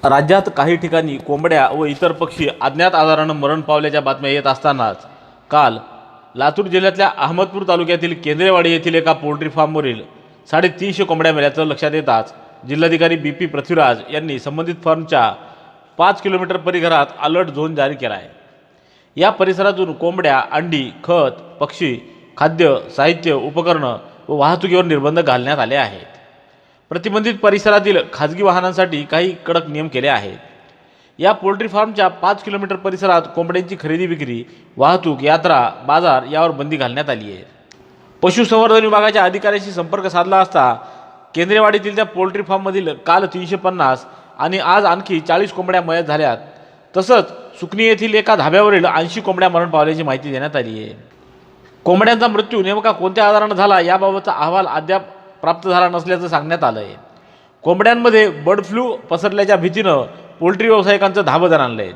राज्यात काही ठिकाणी कोंबड्या व इतर पक्षी अज्ञात आजारानं मरण पावल्याच्या बातम्या येत असतानाच काल लातूर जिल्ह्यातल्या अहमदपूर तालुक्यातील केंद्रेवाडी येथील एका पोल्ट्री फार्मवरील 350 कोंबड्या मेल्याचं लक्षात येताच जिल्हाधिकारी BP पृथ्वीराज यांनी संबंधित फार्मच्या 5 किलोमीटर परिघात अलर्ट झोन जारी केला आहे। या परिसरातून कोंबड्या, अंडी, खत, पक्षी, खाद्य, साहित्य, उपकरणं व वाहतुकीवर निर्बंध घालण्यात आले आहेत। प्रतिबंधित परिसरातील खाजगी वाहनांसाठी काही कडक नियम केले आहेत। या पोल्ट्री फार्मच्या 5 किलोमीटर परिसरात कोंबड्यांची खरेदी विक्री, वाहतूक, यात्रा, बाजार यावर बंदी घालण्यात आली आहे। पशुसंवर्धन विभागाच्या अधिकाऱ्यांशी संपर्क साधला असता केंद्रेवाडीतील त्या पोल्ट्री फार्ममधील काल 350 आणि आज आणखी 40 कोंबड्या मयत झाल्यात। तसंच सुकणी येथील एका धाब्यावरील 80 कोंबड्या मरण पावल्याची माहिती देण्यात आली आहे। कोंबड्यांचा मृत्यू नेमका कोणत्या आजाराने झाला याबाबतचा अहवाल अद्याप प्राप्त झाला नसल्याचं सांगण्यात आलं आहे। कोंबड्यांमध्ये बर्ड फ्लू पसरल्याच्या भीतीनं पोल्ट्री व्यावसायिकांचं धाबं दणाणलं आहे।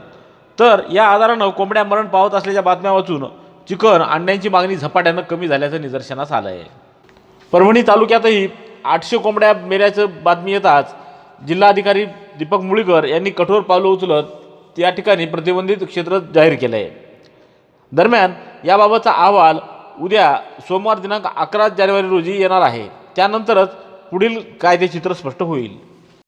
तर या आजारानं कोंबड्या मरण पावत असल्याच्या बातम्या वाचून चिकन, अंड्यांची मागणी झपाट्यानं कमी झाल्याचं निदर्शनास आलं आहे। परभणी तालुक्यातही 800 कोंबड्या मेल्याचं बातमी येताच जिल्हाधिकारी दीपक मुगळीकर यांनी कठोर पावलं उचलत या ठिकाणी प्रतिबंधित क्षेत्र जाहीर केलं आहे। दरम्यान याबाबतचा अहवाल उद्या सोमवार दिनांक 11 जानेवारी रोजी येणार आहे। त्यानंतरच पुढील कायदेचित्र स्पष्ट होईल।